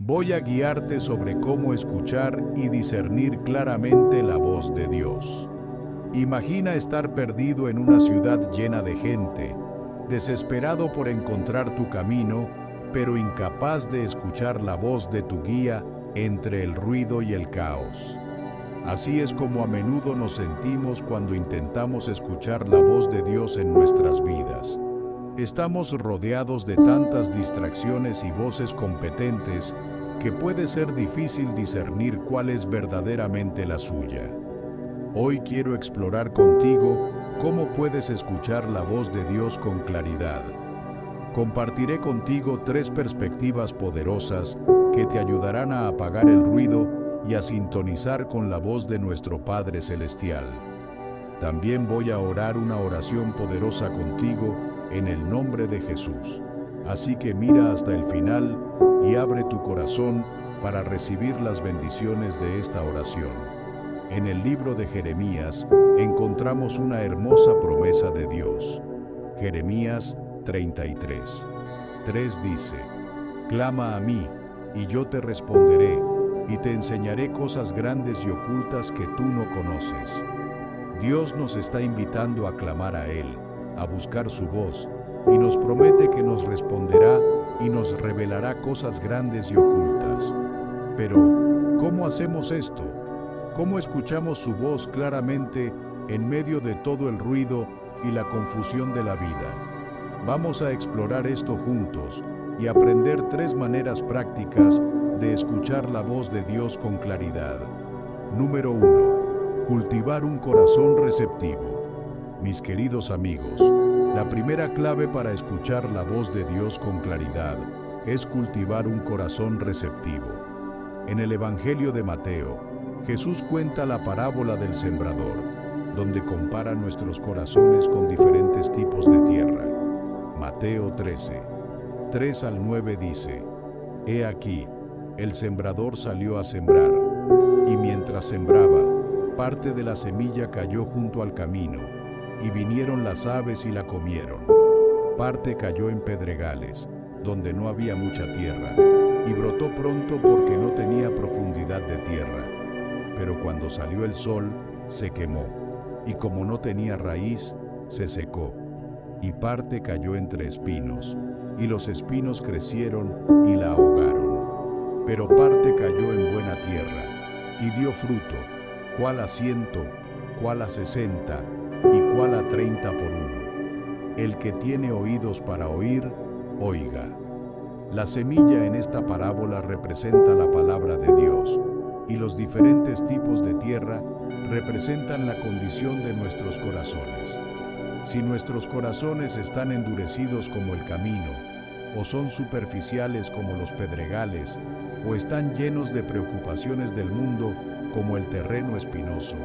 Voy a guiarte sobre cómo escuchar y discernir claramente la voz de Dios. Imagina estar perdido en una ciudad llena de gente, desesperado por encontrar tu camino, pero incapaz de escuchar la voz de tu guía entre el ruido y el caos. Así es como a menudo nos sentimos cuando intentamos escuchar la voz de Dios en nuestras vidas. Estamos rodeados de tantas distracciones y voces competentes que puede ser difícil discernir cuál es verdaderamente la suya. Hoy quiero explorar contigo cómo puedes escuchar la voz de Dios con claridad. Compartiré contigo 3 perspectivas poderosas que te ayudarán a apagar el ruido y a sintonizar con la voz de nuestro Padre Celestial. También voy a orar una oración poderosa contigo en el nombre de Jesús. Así que mira hasta el final y abre tu corazón para recibir las bendiciones de esta oración. En el libro de Jeremías encontramos una hermosa promesa de Dios. Jeremías 33:3 dice: Clama a mí, y yo te responderé, y te enseñaré cosas grandes y ocultas que tú no conoces. Dios nos está invitando a clamar a Él, a buscar su voz, y nos promete que nos responderá y nos revelará cosas grandes y ocultas. Pero, ¿cómo hacemos esto? ¿Cómo escuchamos su voz claramente en medio de todo el ruido y la confusión de la vida? Vamos a explorar esto juntos y aprender 3 maneras prácticas de escuchar la voz de Dios con claridad. Número 1. Cultivar un corazón receptivo. Mis queridos amigos, la primera clave para escuchar la voz de Dios con claridad es cultivar un corazón receptivo. En el Evangelio de Mateo, Jesús cuenta la parábola del sembrador, donde compara nuestros corazones con diferentes tipos de tierra. Mateo 13:3-9 dice: He aquí, el sembrador salió a sembrar, y mientras sembraba, parte de la semilla cayó junto al camino, y vinieron las aves y la comieron. Parte cayó en pedregales, donde no había mucha tierra, y brotó pronto porque no tenía profundidad de tierra. Pero cuando salió el sol, se quemó, y como no tenía raíz, se secó. Y parte cayó entre espinos, y los espinos crecieron y la ahogaron. Pero parte cayó en buena tierra, y dio fruto, cuál a 100, cuál a 60, y cuál a 30 por uno. El que tiene oídos para oír, oiga. La semilla en esta parábola representa la palabra de Dios, y los diferentes tipos de tierra representan la condición de nuestros corazones. Si nuestros corazones están endurecidos como el camino, o son superficiales como los pedregales, o están llenos de preocupaciones del mundo como el terreno espinoso,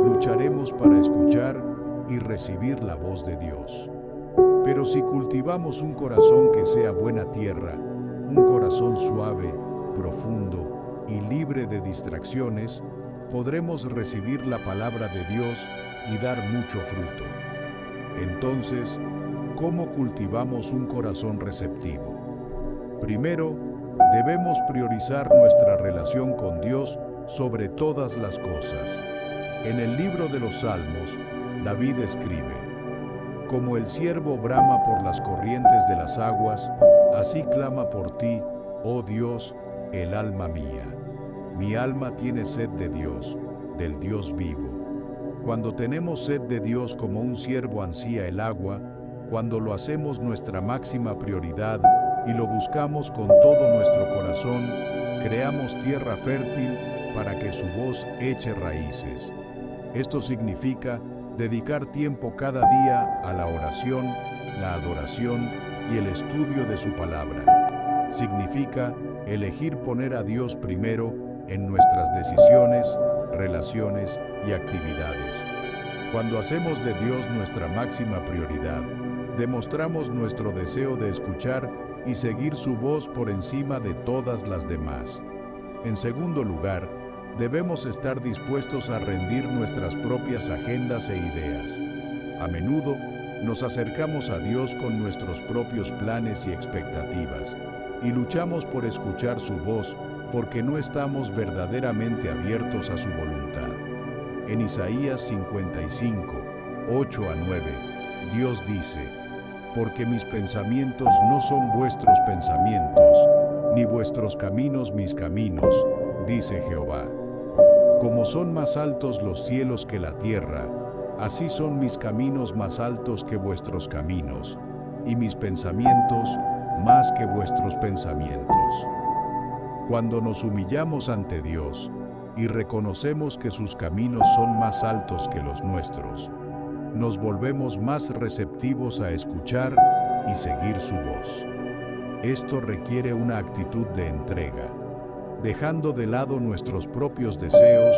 lucharemos para escuchar y recibir la voz de Dios. Pero si cultivamos un corazón que sea buena tierra, un corazón suave, profundo y libre de distracciones, podremos recibir la palabra de Dios y dar mucho fruto. Entonces, ¿cómo cultivamos un corazón receptivo? Primero, debemos priorizar nuestra relación con Dios sobre todas las cosas. En el libro de los Salmos, David escribe: Como el ciervo brama por las corrientes de las aguas, así clama por ti, oh Dios, el alma mía. Mi alma tiene sed de Dios, del Dios vivo. Cuando tenemos sed de Dios como un ciervo ansía el agua, cuando lo hacemos nuestra máxima prioridad y lo buscamos con todo nuestro corazón, creamos tierra fértil para que su voz eche raíces. Esto significa dedicar tiempo cada día a la oración, la adoración y el estudio de su palabra. Significa elegir poner a Dios primero en nuestras decisiones, relaciones y actividades. Cuando hacemos de Dios nuestra máxima prioridad, demostramos nuestro deseo de escuchar y seguir su voz por encima de todas las demás. En segundo lugar, debemos estar dispuestos a rendir nuestras propias agendas e ideas. A menudo, nos acercamos a Dios con nuestros propios planes y expectativas, y luchamos por escuchar su voz porque no estamos verdaderamente abiertos a su voluntad. En Isaías 55, 8 a 9, Dios dice: porque mis pensamientos no son vuestros pensamientos, ni vuestros caminos mis caminos, dice Jehová. Como son más altos los cielos que la tierra, así son mis caminos más altos que vuestros caminos, y mis pensamientos más que vuestros pensamientos. Cuando nos humillamos ante Dios y reconocemos que sus caminos son más altos que los nuestros, nos volvemos más receptivos a escuchar y seguir su voz. Esto requiere una actitud de entrega, dejando de lado nuestros propios deseos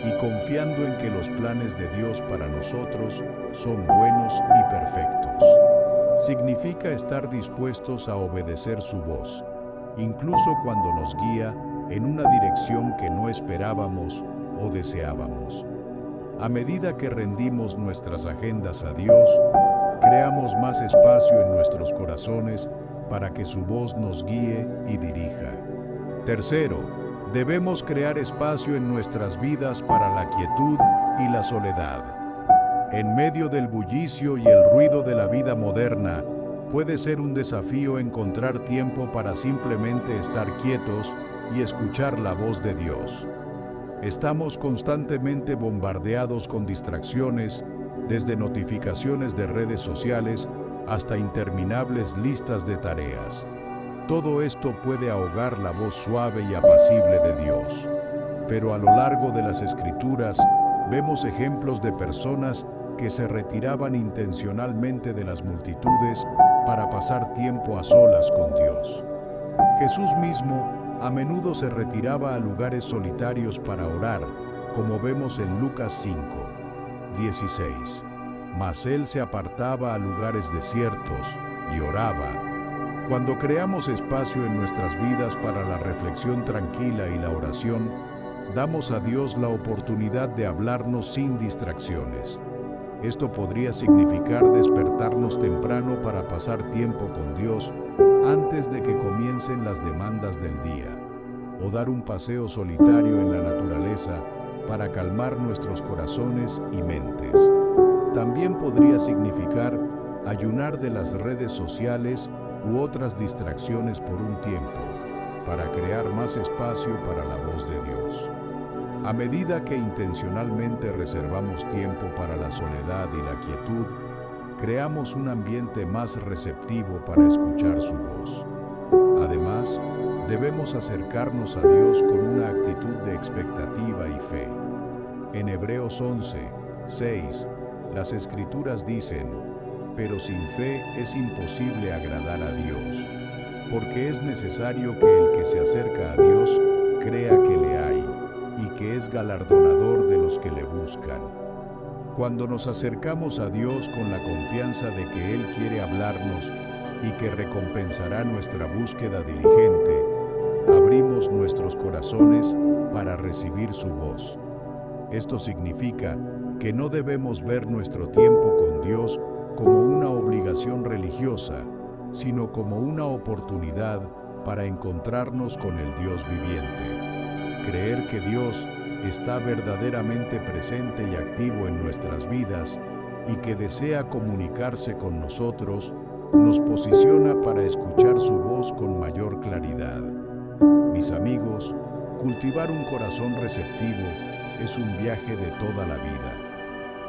y confiando en que los planes de Dios para nosotros son buenos y perfectos. Significa estar dispuestos a obedecer su voz, incluso cuando nos guía en una dirección que no esperábamos o deseábamos. A medida que rendimos nuestras agendas a Dios, creamos más espacio en nuestros corazones para que su voz nos guíe y dirija. Tercero, debemos crear espacio en nuestras vidas para la quietud y la soledad. En medio del bullicio y el ruido de la vida moderna, puede ser un desafío encontrar tiempo para simplemente estar quietos y escuchar la voz de Dios. Estamos constantemente bombardeados con distracciones, desde notificaciones de redes sociales hasta interminables listas de tareas. Todo esto puede ahogar la voz suave y apacible de Dios. Pero a lo largo de las Escrituras, vemos ejemplos de personas que se retiraban intencionalmente de las multitudes para pasar tiempo a solas con Dios. Jesús mismo a menudo se retiraba a lugares solitarios para orar, como vemos en Lucas 5, 16. Mas él se apartaba a lugares desiertos y oraba. Cuando creamos espacio en nuestras vidas para la reflexión tranquila y la oración, damos a Dios la oportunidad de hablarnos sin distracciones. Esto podría significar despertarnos temprano para pasar tiempo con Dios antes de que comiencen las demandas del día, o dar un paseo solitario en la naturaleza para calmar nuestros corazones y mentes. También podría significar ayunar de las redes sociales u otras distracciones por un tiempo, para crear más espacio para la voz de Dios. A medida que intencionalmente reservamos tiempo para la soledad y la quietud, creamos un ambiente más receptivo para escuchar su voz. Además, debemos acercarnos a Dios con una actitud de expectativa y fe. En Hebreos 11, 6, las Escrituras dicen: pero sin fe es imposible agradar a Dios, porque es necesario que el que se acerca a Dios crea que le hay, y que es galardonador de los que le buscan. Cuando nos acercamos a Dios con la confianza de que Él quiere hablarnos y que recompensará nuestra búsqueda diligente, abrimos nuestros corazones para recibir su voz. Esto significa que no debemos ver nuestro tiempo con Dios como una obligación religiosa, sino como una oportunidad para encontrarnos con el Dios viviente. Creer que Dios está verdaderamente presente y activo en nuestras vidas y que desea comunicarse con nosotros, nos posiciona para escuchar su voz con mayor claridad. Mis amigos, cultivar un corazón receptivo es un viaje de toda la vida.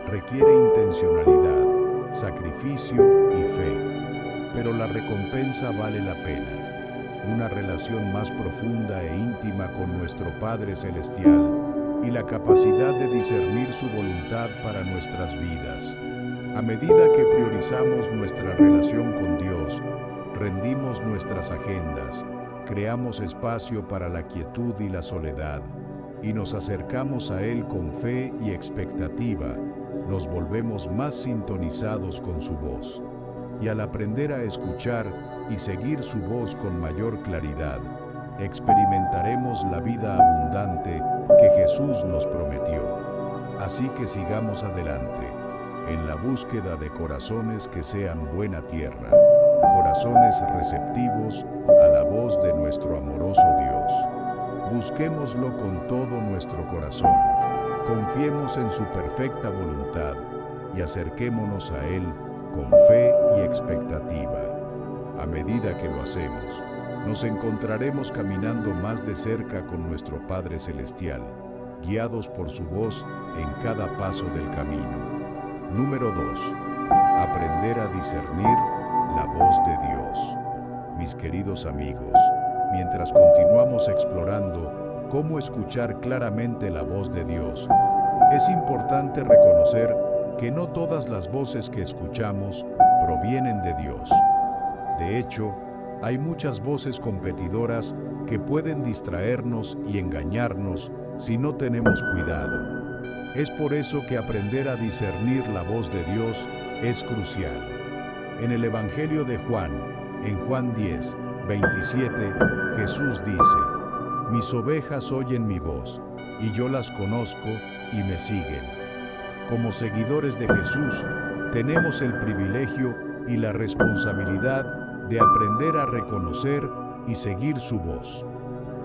Requiere intencionalidad, sacrificio y fe, pero la recompensa vale la pena. Una relación más profunda e íntima con nuestro Padre Celestial y la capacidad de discernir su voluntad para nuestras vidas. A medida que priorizamos nuestra relación con Dios, rendimos nuestras agendas, creamos espacio para la quietud y la soledad, y nos acercamos a Él con fe y expectativa, nos volvemos más sintonizados con su voz. Y al aprender a escuchar y seguir su voz con mayor claridad, experimentaremos la vida abundante que Jesús nos prometió. Así que sigamos adelante, en la búsqueda de corazones que sean buena tierra, corazones receptivos a la voz de nuestro amoroso Dios. Busquémoslo con todo nuestro corazón, confiemos en su perfecta voluntad y acerquémonos a Él con fe y expectativa. A medida que lo hacemos, nos encontraremos caminando más de cerca con nuestro Padre Celestial, guiados por su voz en cada paso del camino. Número 2. Aprender a discernir la voz de Dios. Mis queridos amigos, mientras continuamos explorando cómo escuchar claramente la voz de Dios, es importante reconocer que no todas las voces que escuchamos provienen de Dios. De hecho, hay muchas voces competidoras que pueden distraernos y engañarnos si no tenemos cuidado. Es por eso que aprender a discernir la voz de Dios es crucial. En el Evangelio de Juan, en Juan 10, 27, Jesús dice: Mis ovejas oyen mi voz, y yo las conozco y me siguen. Como seguidores de Jesús, tenemos el privilegio y la responsabilidad de aprender a reconocer y seguir su voz.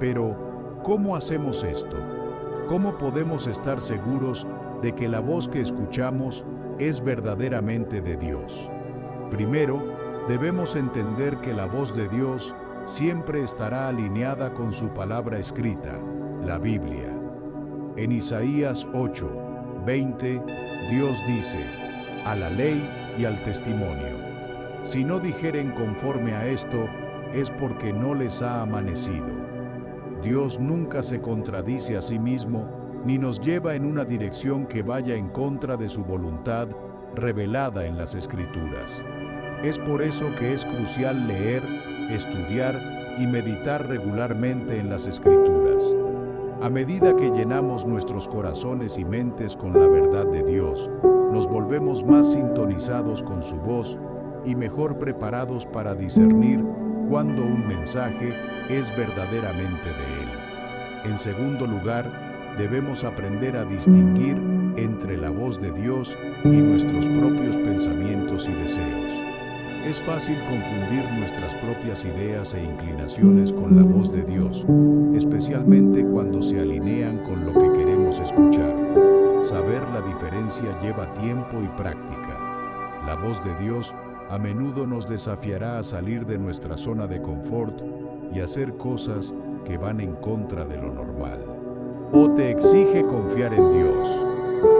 Pero, ¿cómo hacemos esto? ¿Cómo podemos estar seguros de que la voz que escuchamos es verdaderamente de Dios? Primero, debemos entender que la voz de Dios siempre estará alineada con su palabra escrita, la Biblia. En Isaías 8, 20, Dios dice: a la ley y al testimonio. Si no dijeren conforme a esto, es porque no les ha amanecido. Dios nunca se contradice a sí mismo, ni nos lleva en una dirección que vaya en contra de su voluntad revelada en las Escrituras. Es por eso que es crucial leer, estudiar y meditar regularmente en las Escrituras. A medida que llenamos nuestros corazones y mentes con la verdad de Dios, nos volvemos más sintonizados con su voz y mejor preparados para discernir cuando un mensaje es verdaderamente de Él. En segundo lugar, debemos aprender a distinguir entre la voz de Dios y nuestros propios pensamientos y deseos. Es fácil confundir nuestras propias ideas e inclinaciones con la voz de Dios, especialmente cuando se alinean con lo que queremos escuchar. Saber la diferencia lleva tiempo y práctica. La voz de Dios a menudo nos desafiará a salir de nuestra zona de confort y hacer cosas que van en contra de lo normal. O te exige confiar en Dios.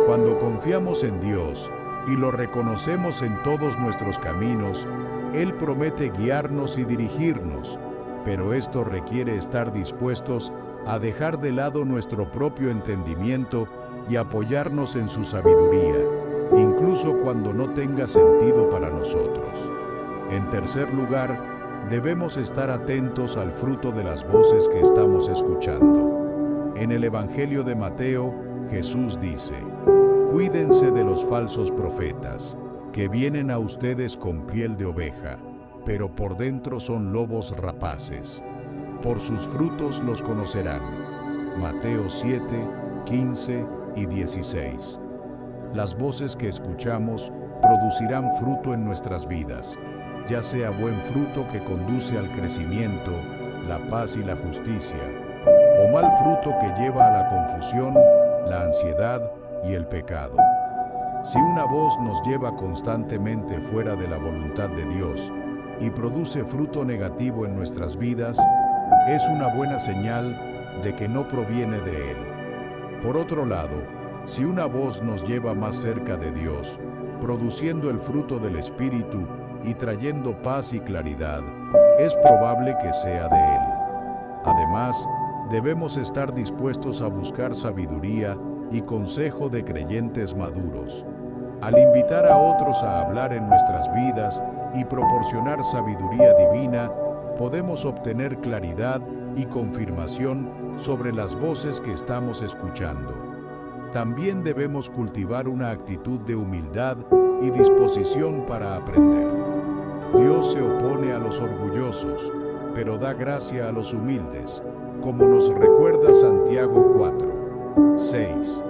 Cuando confiamos en Dios y lo reconocemos en todos nuestros caminos, Él promete guiarnos y dirigirnos, pero esto requiere estar dispuestos a dejar de lado nuestro propio entendimiento y apoyarnos en su sabiduría, incluso cuando no tenga sentido para nosotros. En tercer lugar, debemos estar atentos al fruto de las voces que estamos escuchando. En el Evangelio de Mateo, Jesús dice: Cuídense de los falsos profetas, que vienen a ustedes con piel de oveja, pero por dentro son lobos rapaces. Por sus frutos los conocerán. Mateo 7, 15 y 16. Las voces que escuchamos producirán fruto en nuestras vidas, ya sea buen fruto que conduce al crecimiento, la paz y la justicia, o mal fruto que lleva a la confusión, la ansiedad y el pecado. Si una voz nos lleva constantemente fuera de la voluntad de Dios y produce fruto negativo en nuestras vidas, es una buena señal de que no proviene de Él. Por otro lado, si una voz nos lleva más cerca de Dios, produciendo el fruto del Espíritu y trayendo paz y claridad, es probable que sea de Él. Además, debemos estar dispuestos a buscar sabiduría y consejo de creyentes maduros. Al invitar a otros a hablar en nuestras vidas y proporcionar sabiduría divina, podemos obtener claridad y confirmación sobre las voces que estamos escuchando. También debemos cultivar una actitud de humildad y disposición para aprender. Dios se opone a los orgullosos, pero da gracia a los humildes, como nos recuerda Santiago 4, 6.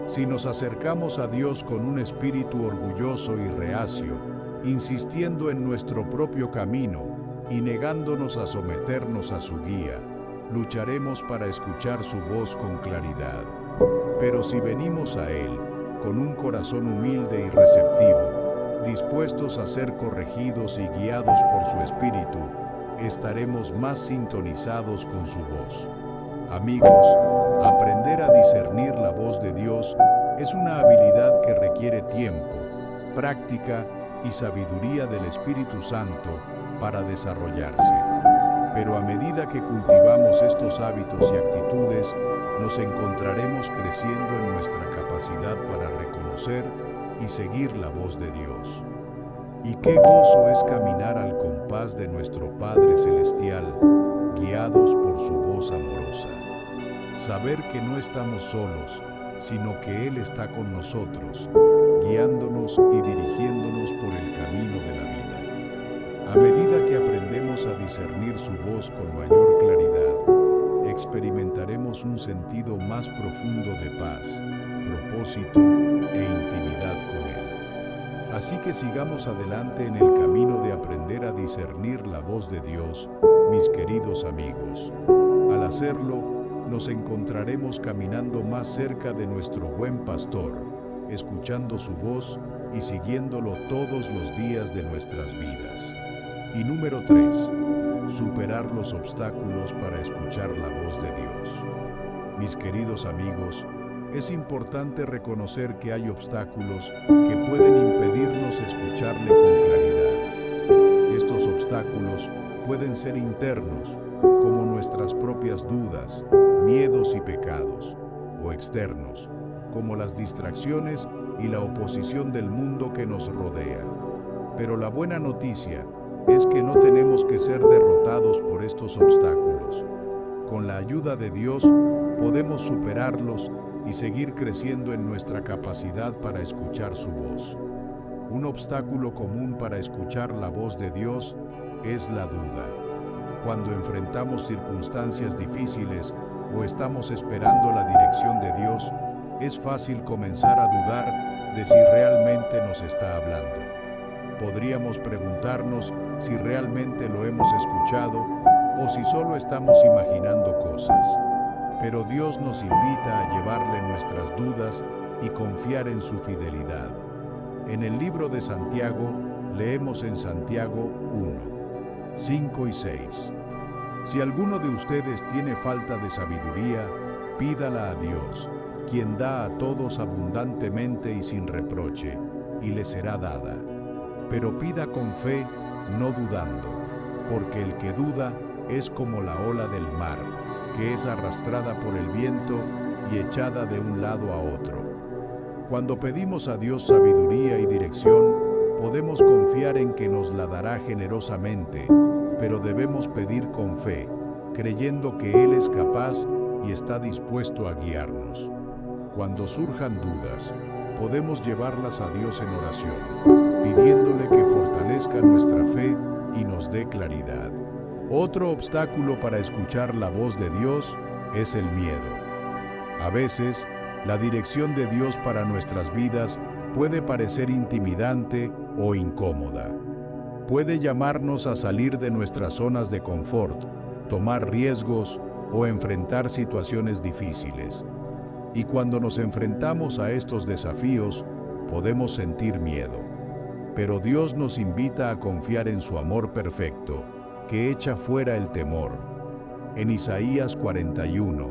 Si nos acercamos a Dios con un espíritu orgulloso y reacio, insistiendo en nuestro propio camino, y negándonos a someternos a su guía, lucharemos para escuchar su voz con claridad. Pero si venimos a Él con un corazón humilde y receptivo, dispuestos a ser corregidos y guiados por su Espíritu, estaremos más sintonizados con su voz. Amigos, aprender a discernir la voz de Dios es una habilidad que requiere tiempo, práctica y sabiduría del Espíritu Santo para desarrollarse. Pero a medida que cultivamos estos hábitos y actitudes, nos encontraremos creciendo en nuestra capacidad para reconocer y seguir la voz de Dios. Y qué gozo es caminar al compás de nuestro Padre Celestial, guiados por su voz amorosa. Saber que no estamos solos, sino que Él está con nosotros, guiándonos y dirigiéndonos por el camino de la vida. A medida que aprendemos a discernir su voz con mayor claridad, experimentaremos un sentido más profundo de paz, propósito e intimidad con Él. Así que sigamos adelante en el camino de aprender a discernir la voz de Dios, mis queridos amigos. Al hacerlo, nos encontraremos caminando más cerca de nuestro buen pastor, escuchando su voz y siguiéndolo todos los días de nuestras vidas. Y número 3. Superar los obstáculos para escuchar la voz de Dios. Mis queridos amigos, es importante reconocer que hay obstáculos que pueden impedirnos escucharle con claridad. Estos obstáculos pueden ser internos, como nuestras propias dudas, miedos y pecados, o externos, como las distracciones y la oposición del mundo que nos rodea. Pero la buena noticia es que no tenemos que ser derrotados por estos obstáculos. Con la ayuda de Dios podemos superarlos y seguir creciendo en nuestra capacidad para escuchar su voz. Un obstáculo común para escuchar la voz de Dios es la duda. Cuando enfrentamos circunstancias difíciles o estamos esperando la dirección de Dios, es fácil comenzar a dudar de si realmente nos está hablando. Podríamos preguntarnos si realmente lo hemos escuchado o si solo estamos imaginando cosas. Pero Dios nos invita a llevarle nuestras dudas y confiar en su fidelidad. En el libro de Santiago, leemos en Santiago 1, 5 y 6. Si alguno de ustedes tiene falta de sabiduría, pídala a Dios, quien da a todos abundantemente y sin reproche, y le será dada. Pero pida con fe, no dudando, porque el que duda es como la ola del mar, que es arrastrada por el viento y echada de un lado a otro. Cuando pedimos a Dios sabiduría y dirección, podemos confiar en que nos la dará generosamente, pero debemos pedir con fe, creyendo que Él es capaz y está dispuesto a guiarnos. Cuando surjan dudas, podemos llevarlas a Dios en oración, pidiéndole que fortalezca nuestra fe y nos dé claridad. Otro obstáculo para escuchar la voz de Dios es el miedo. A veces, la dirección de Dios para nuestras vidas puede parecer intimidante o incómoda. Puede llamarnos a salir de nuestras zonas de confort, tomar riesgos o enfrentar situaciones difíciles. Y cuando nos enfrentamos a estos desafíos, podemos sentir miedo. Pero Dios nos invita a confiar en su amor perfecto, que echa fuera el temor. En Isaías 41,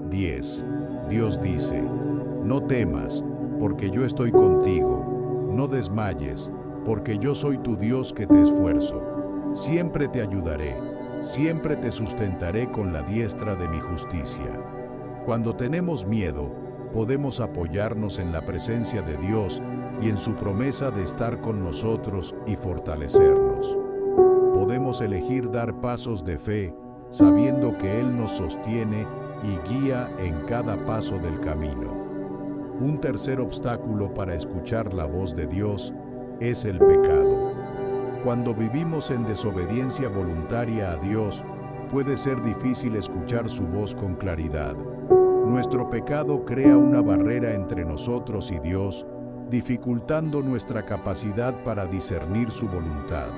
10, Dios dice: No temas, porque yo estoy contigo, no desmayes, porque yo soy tu Dios que te esfuerzo. Siempre te ayudaré, siempre te sustentaré con la diestra de mi justicia. Cuando tenemos miedo, podemos apoyarnos en la presencia de Dios y en su promesa de estar con nosotros y fortalecernos. Podemos elegir dar pasos de fe, sabiendo que Él nos sostiene y guía en cada paso del camino. Un tercer obstáculo para escuchar la voz de Dios es el pecado. Cuando vivimos en desobediencia voluntaria a Dios, puede ser difícil escuchar su voz con claridad. Nuestro pecado crea una barrera entre nosotros y Dios, dificultando nuestra capacidad para discernir su voluntad.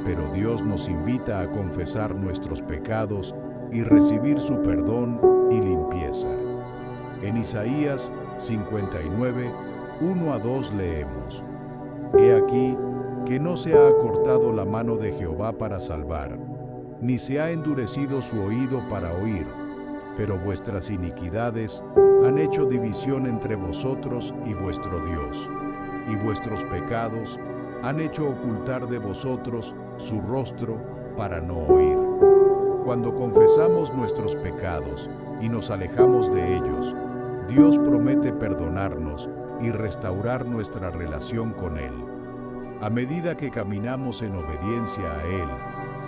pero Dios nos invita a confesar nuestros pecados y recibir su perdón y limpieza. En Isaías 59, 1 a 2 leemos: He aquí que no se ha acortado la mano de Jehová para salvar, ni se ha endurecido su oído para oír, pero vuestras iniquidades han hecho división entre vosotros y vuestro Dios, y vuestros pecados han hecho ocultar de vosotros su rostro para no oír. Cuando confesamos nuestros pecados y nos alejamos de ellos, Dios promete perdonarnos y restaurar nuestra relación con Él. A medida que caminamos en obediencia a Él,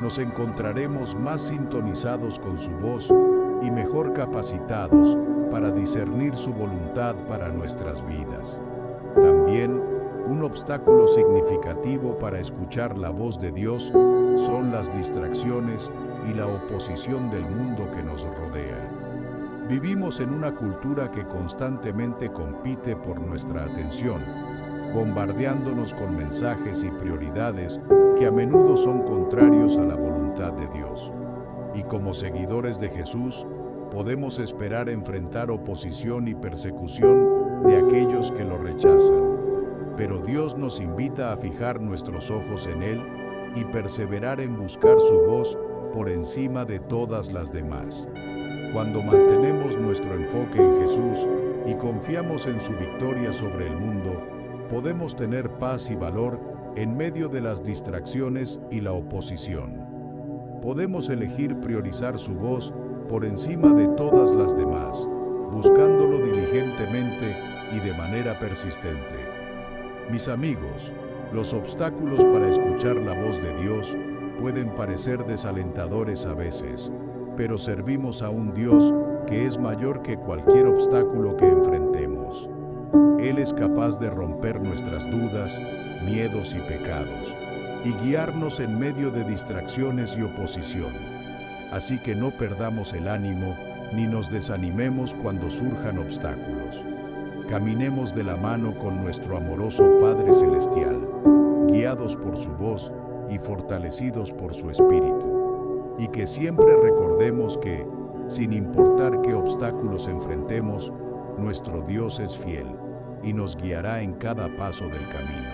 nos encontraremos más sintonizados con su voz y mejor capacitados para discernir su voluntad para nuestras vidas. También, un obstáculo significativo para escuchar la voz de Dios son las distracciones y la oposición del mundo que nos rodea. Vivimos en una cultura que constantemente compite por nuestra atención, bombardeándonos con mensajes y prioridades que a menudo son contrarios a la voluntad de Dios. Y como seguidores de Jesús, podemos esperar enfrentar oposición y persecución de aquellos que lo rechazan. Pero Dios nos invita a fijar nuestros ojos en Él y perseverar en buscar su voz por encima de todas las demás. Cuando mantenemos nuestro enfoque en Jesús y confiamos en su victoria sobre el mundo, podemos tener paz y valor en medio de las distracciones y la oposición. Podemos elegir priorizar su voz por encima de todas las demás, buscándolo diligentemente y de manera persistente. Mis amigos, los obstáculos para escuchar la voz de Dios pueden parecer desalentadores a veces, pero servimos a un Dios que es mayor que cualquier obstáculo que enfrentemos. Él es capaz de romper nuestras dudas, miedos y pecados, y guiarnos en medio de distracciones y oposición. Así que no perdamos el ánimo ni nos desanimemos cuando surjan obstáculos. Caminemos de la mano con nuestro amoroso Padre Celestial, guiados por su voz y fortalecidos por su Espíritu. Y que siempre recordemos que, sin importar qué obstáculos enfrentemos, nuestro Dios es fiel y nos guiará en cada paso del camino.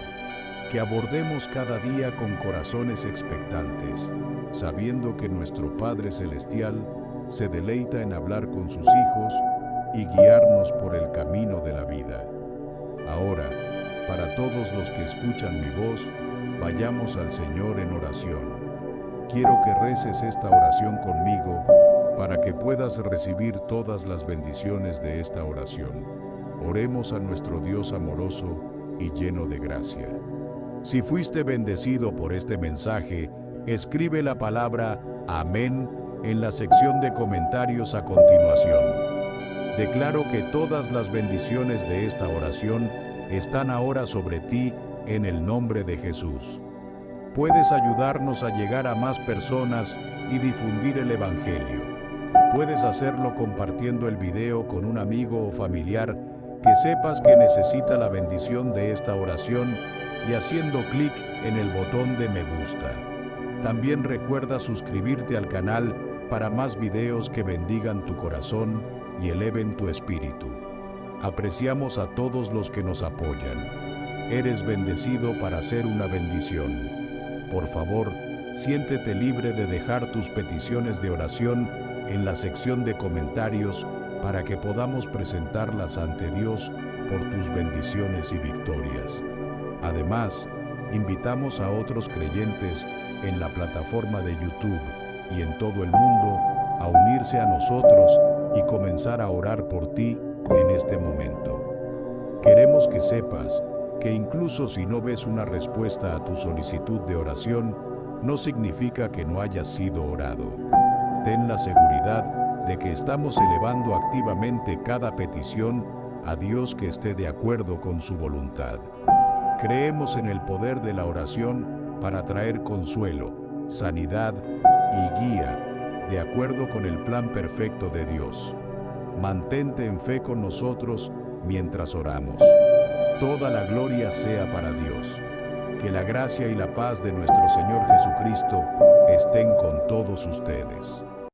Que abordemos cada día con corazones expectantes, sabiendo que nuestro Padre Celestial se deleita en hablar con sus hijos y guiarnos por el camino de la vida. Ahora, para todos los que escuchan mi voz, vayamos al Señor en oración. Quiero que reces esta oración conmigo para que puedas recibir todas las bendiciones de esta oración. Oremos a nuestro Dios amoroso y lleno de gracia. Si fuiste bendecido por este mensaje, escribe la palabra Amén en la sección de comentarios a continuación. Declaro que todas las bendiciones de esta oración están ahora sobre ti en el nombre de Jesús. Puedes ayudarnos a llegar a más personas y difundir el Evangelio. Puedes hacerlo compartiendo el video con un amigo o familiar que sepas que necesita la bendición de esta oración y haciendo clic en el botón de me gusta. También recuerda suscribirte al canal para más videos que bendigan tu corazón y eleven tu espíritu. Apreciamos a todos los que nos apoyan. Eres bendecido para ser una bendición. Por favor, siéntete libre de dejar tus peticiones de oración en la sección de comentarios para que podamos presentarlas ante Dios por tus bendiciones y victorias. Además, invitamos a otros creyentes en la plataforma de YouTube y en todo el mundo a unirse a nosotros y comenzar a orar por ti en este momento. Queremos que sepas que incluso si no ves una respuesta a tu solicitud de oración, no significa que no hayas sido orado. Ten la seguridad de que estamos elevando activamente cada petición a Dios que esté de acuerdo con su voluntad. Creemos en el poder de la oración para traer consuelo, sanidad y guía, de acuerdo con el plan perfecto de Dios. Mantente en fe con nosotros mientras oramos. Toda la gloria sea para Dios. Que la gracia y la paz de nuestro Señor Jesucristo estén con todos ustedes.